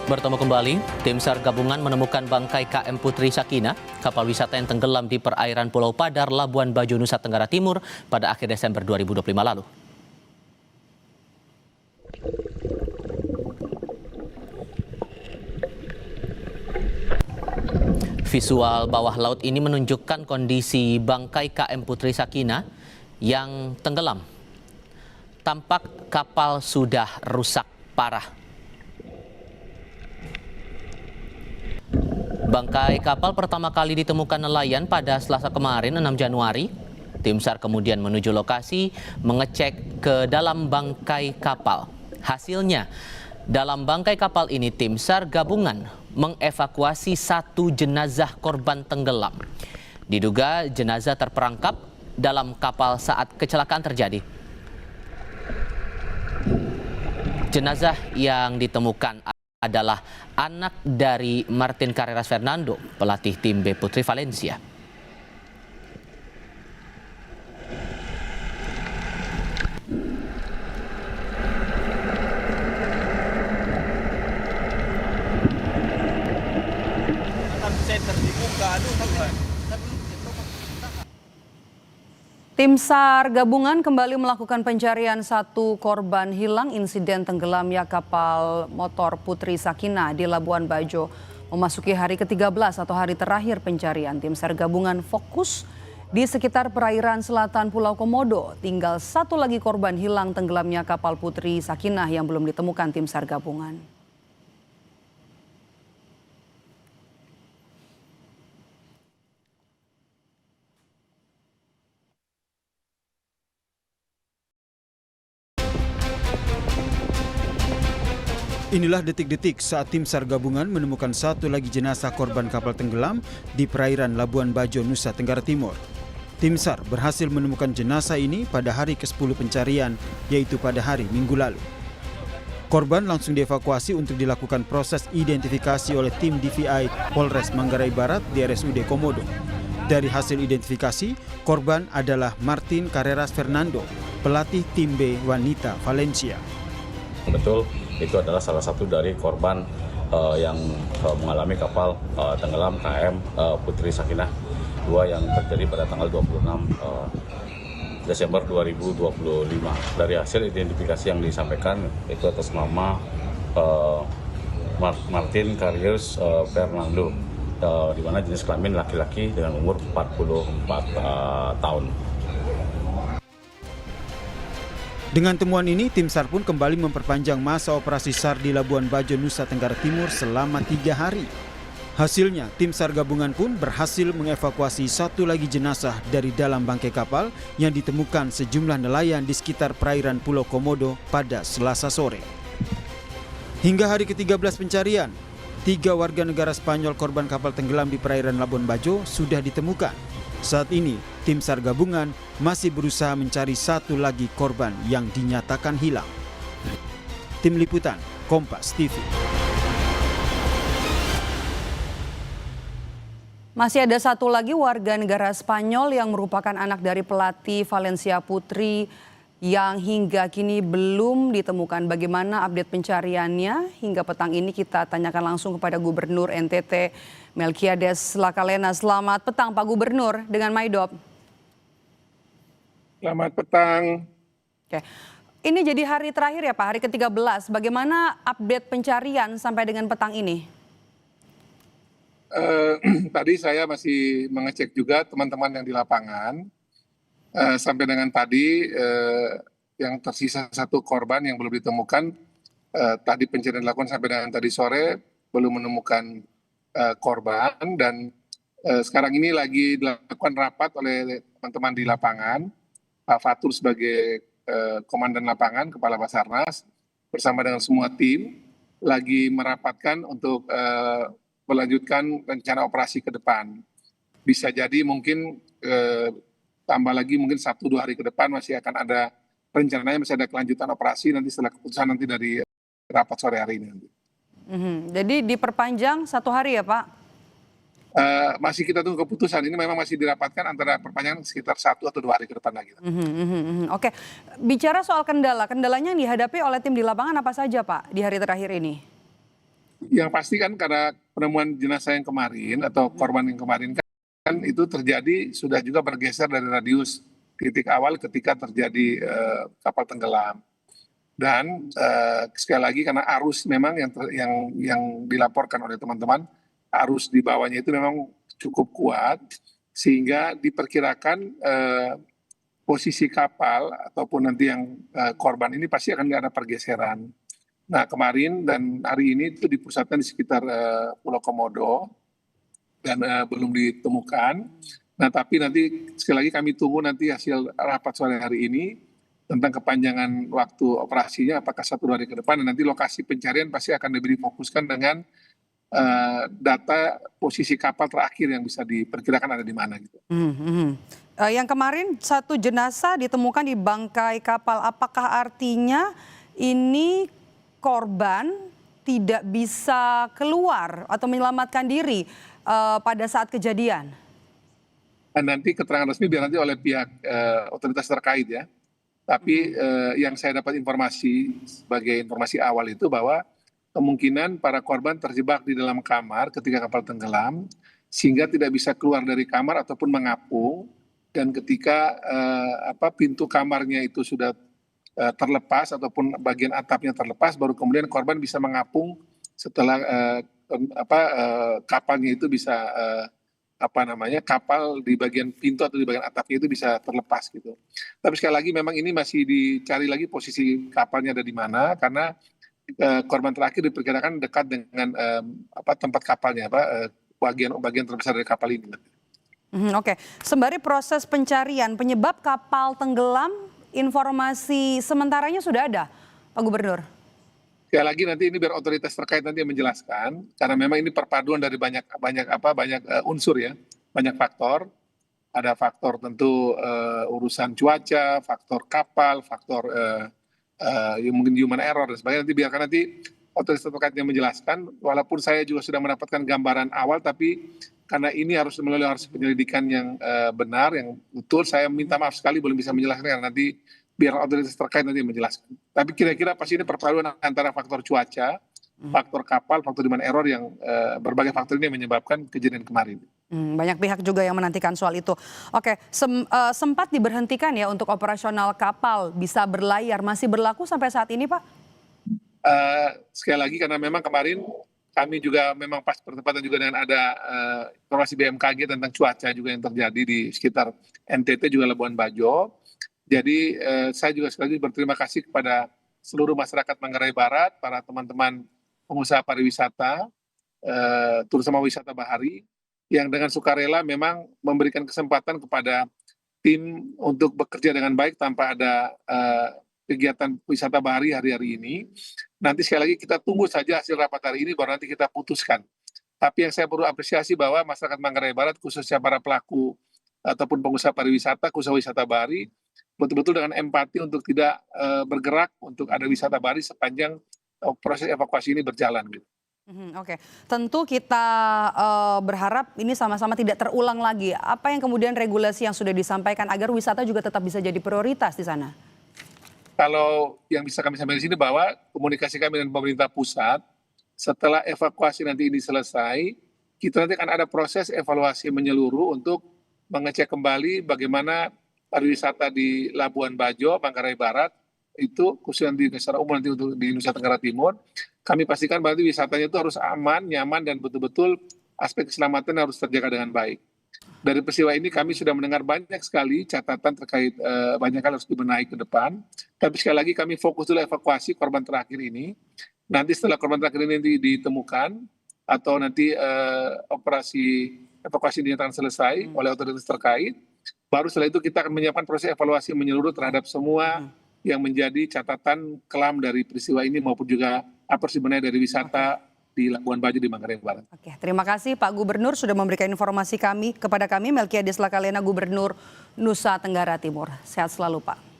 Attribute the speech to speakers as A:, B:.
A: Bertemu kembali, tim SAR gabungan menemukan bangkai KM Putri Sakinah, kapal wisata yang tenggelam di perairan Pulau Padar, Labuan Bajo, Nusa Tenggara Timur pada akhir Desember 2025 lalu. Visual bawah laut ini menunjukkan kondisi bangkai KM Putri Sakinah yang tenggelam. Tampak kapal sudah rusak parah. Bangkai kapal pertama kali ditemukan nelayan pada Selasa kemarin 6 Januari. Tim SAR kemudian menuju lokasi mengecek ke dalam bangkai kapal. Hasilnya, dalam bangkai kapal ini tim SAR gabungan mengevakuasi satu jenazah korban tenggelam. Diduga jenazah terperangkap dalam kapal saat kecelakaan terjadi. Jenazah yang ditemukan adalah anak dari Martin Carreras Fernando, pelatih tim B Putri Valencia.
B: Tim SAR gabungan kembali melakukan pencarian satu korban hilang insiden tenggelamnya kapal motor Putri Sakinah di Labuan Bajo. Memasuki hari ke-13 atau hari terakhir pencarian, tim SAR gabungan fokus di sekitar perairan selatan Pulau Komodo. Tinggal satu lagi korban hilang tenggelamnya kapal Putri Sakinah yang belum ditemukan tim SAR gabungan.
C: Inilah detik-detik saat tim SAR gabungan menemukan satu lagi jenazah korban kapal tenggelam di perairan Labuan Bajo, Nusa Tenggara Timur. Tim SAR berhasil menemukan jenazah ini pada hari ke-10 pencarian, yaitu pada hari Minggu lalu. Korban langsung dievakuasi untuk dilakukan proses identifikasi oleh tim DVI Polres Manggarai Barat di RSUD Komodo. Dari hasil identifikasi, korban adalah Martin Carreras Fernando, pelatih tim B wanita Valencia.
D: Betul, itu adalah salah satu dari korban yang mengalami kapal tenggelam KM Putri Sakinah 2 yang terjadi pada tanggal 26 Desember 2025. Dari hasil identifikasi yang disampaikan itu atas nama Martin Carreras Fernando, di mana jenis kelamin laki-laki dengan umur 44 tahun.
C: Dengan temuan ini, tim SAR pun kembali memperpanjang masa operasi SAR di Labuan Bajo, Nusa Tenggara Timur selama 3 hari. Hasilnya, tim SAR gabungan pun berhasil mengevakuasi satu lagi jenazah dari dalam bangkai kapal yang ditemukan sejumlah nelayan di sekitar perairan Pulau Komodo pada Selasa sore. Hingga hari ke-13 pencarian, 3 warga negara Spanyol korban kapal tenggelam di perairan Labuan Bajo sudah ditemukan. Saat ini, tim SAR gabungan masih berusaha mencari satu lagi korban yang dinyatakan hilang. Tim Liputan, Kompas TV.
B: Masih ada satu lagi warga negara Spanyol yang merupakan anak dari pelatih Valencia Putri yang hingga kini belum ditemukan. Bagaimana update pencariannya hingga petang ini kita tanyakan langsung kepada Gubernur NTT Melquiades Lakalena. Selamat petang Pak Gubernur dengan Maidop.
E: Selamat petang.
B: Oke. Ini jadi hari terakhir ya Pak, hari ke-13. Bagaimana update pencarian sampai dengan petang ini?
E: Tadi saya masih mengecek juga teman-teman yang di lapangan. Sampai dengan tadi yang tersisa satu korban yang belum ditemukan. Tadi pencarian dilakukan sampai dengan tadi sore belum menemukan korban, dan sekarang ini lagi dilakukan rapat oleh teman-teman di lapangan. Pak Fatur sebagai komandan lapangan, kepala Basarnas, bersama dengan semua tim lagi merapatkan untuk melanjutkan rencana operasi ke depan. Bisa jadi mungkin tambah lagi mungkin 1-2 hari ke depan masih akan ada rencananya, masih ada kelanjutan operasi nanti setelah keputusan nanti dari rapat sore hari ini.
B: Jadi diperpanjang 1 hari ya Pak?
E: Masih kita tunggu keputusan, ini memang masih dirapatkan antara perpanjangan sekitar 1 atau 2 hari ke depan lagi.
B: Oke, bicara soal kendalanya yang dihadapi oleh tim di lapangan apa saja Pak di hari terakhir ini?
E: Yang pasti kan karena penemuan jenazah yang kemarin atau korban yang kemarin kan itu terjadi sudah juga bergeser dari radius titik awal ketika terjadi kapal tenggelam. Dan sekali lagi karena arus memang yang dilaporkan oleh teman-teman, arus di bawahnya itu memang cukup kuat sehingga diperkirakan posisi kapal ataupun nanti yang korban ini pasti akan ada pergeseran. Nah kemarin dan hari ini itu dipusatkan di sekitar Pulau Komodo dan belum ditemukan. Nah tapi nanti sekali lagi kami tunggu nanti hasil rapat sore hari ini tentang kepanjangan waktu operasinya apakah 1-2 hari ke depan, dan nanti lokasi pencarian pasti akan lebih difokuskan dengan data posisi kapal terakhir yang bisa diperkirakan ada di mana gitu.
B: Yang kemarin 1 jenazah ditemukan di bangkai kapal, apakah artinya ini korban tidak bisa keluar atau menyelamatkan diri pada saat kejadian?
E: Dan nanti keterangan resmi biar nanti oleh pihak otoritas terkait ya. Tapi yang saya dapat informasi sebagai informasi awal itu bahwa kemungkinan para korban terjebak di dalam kamar ketika kapal tenggelam sehingga tidak bisa keluar dari kamar ataupun mengapung, dan ketika pintu kamarnya itu sudah terlepas ataupun bagian atapnya terlepas baru kemudian korban bisa mengapung setelah kapalnya itu bisa kapal di bagian pintu atau di bagian atapnya itu bisa terlepas gitu. Tapi sekali lagi memang ini masih dicari lagi posisi kapalnya ada di mana karena korban terakhir diperkirakan dekat dengan tempat kapalnya bagian terbesar dari kapal ini.
B: Oke, sembari proses pencarian penyebab kapal tenggelam, informasi sementaranya sudah ada, Pak Gubernur?
E: Sekali lagi nanti ini biar otoritas terkait nanti yang menjelaskan, karena memang ini perpaduan dari banyak unsur ya, banyak faktor. Ada faktor tentu urusan cuaca, faktor kapal, faktor mungkin human error dan sebagainya. Nanti biarkan nanti otoritas terkait yang menjelaskan. Walaupun saya juga sudah mendapatkan gambaran awal, tapi karena ini harus melalui penyelidikan yang benar, yang betul, saya minta maaf sekali belum bisa menjelaskan karena nanti biar otoritas terkait nanti menjelaskan. Tapi kira-kira pasti ini perpaduan antara faktor cuaca, faktor kapal, faktor human error yang berbagai faktor ini yang menyebabkan kejadian kemarin.
B: Banyak pihak juga yang menantikan soal itu. Oke, sempat diberhentikan ya untuk operasional kapal bisa berlayar, masih berlaku sampai saat ini Pak?
E: Sekali lagi karena memang kemarin kami juga memang pas bertepatan juga dengan ada informasi BMKG tentang cuaca juga yang terjadi di sekitar NTT juga Labuan Bajo. Jadi saya juga sekali lagi berterima kasih kepada seluruh masyarakat Manggarai Barat, para teman-teman pengusaha pariwisata, terutama wisata bahari, yang dengan sukarela memang memberikan kesempatan kepada tim untuk bekerja dengan baik tanpa ada kegiatan wisata bahari hari-hari ini. Nanti sekali lagi kita tunggu saja hasil rapat hari ini baru nanti kita putuskan. Tapi yang saya perlu apresiasi bahwa masyarakat Manggarai Barat khususnya para pelaku ataupun pengusaha pariwisata, khususnya wisata bahari, betul-betul dengan empati untuk tidak bergerak untuk ada wisata bahari sepanjang proses evakuasi ini berjalan gitu.
B: Oke, tentu kita berharap ini sama-sama tidak terulang lagi. Apa yang kemudian regulasi yang sudah disampaikan agar wisata juga tetap bisa jadi prioritas di sana?
E: Kalau yang bisa kami sampaikan di sini bahwa komunikasi kami dengan pemerintah pusat, setelah evakuasi nanti ini selesai, kita nanti akan ada proses evaluasi menyeluruh untuk mengecek kembali bagaimana pariwisata di Labuan Bajo, Manggarai Barat, itu khususnya secara umum nanti untuk di Nusa Tenggara Timur, kami pastikan berarti wisatanya itu harus aman, nyaman, dan betul-betul aspek keselamatan harus terjaga dengan baik. Dari peristiwa ini kami sudah mendengar banyak sekali catatan terkait banyak hal harus dibenahi ke depan. Tapi sekali lagi kami fokus dulu evakuasi korban terakhir ini. Nanti setelah korban terakhir ini ditemukan atau nanti operasi evakuasi dinyatakan selesai oleh otoritas terkait, baru setelah itu kita akan menyiapkan proses evaluasi menyeluruh terhadap semua yang menjadi catatan kelam dari peristiwa ini maupun juga apa harus dibenahi dari wisata di Labuan Bajo di Manggarai Barat.
B: Oke, terima kasih Pak Gubernur sudah memberikan informasi kepada kami, Melkiades Lakalena, Gubernur Nusa Tenggara Timur. Sehat selalu Pak.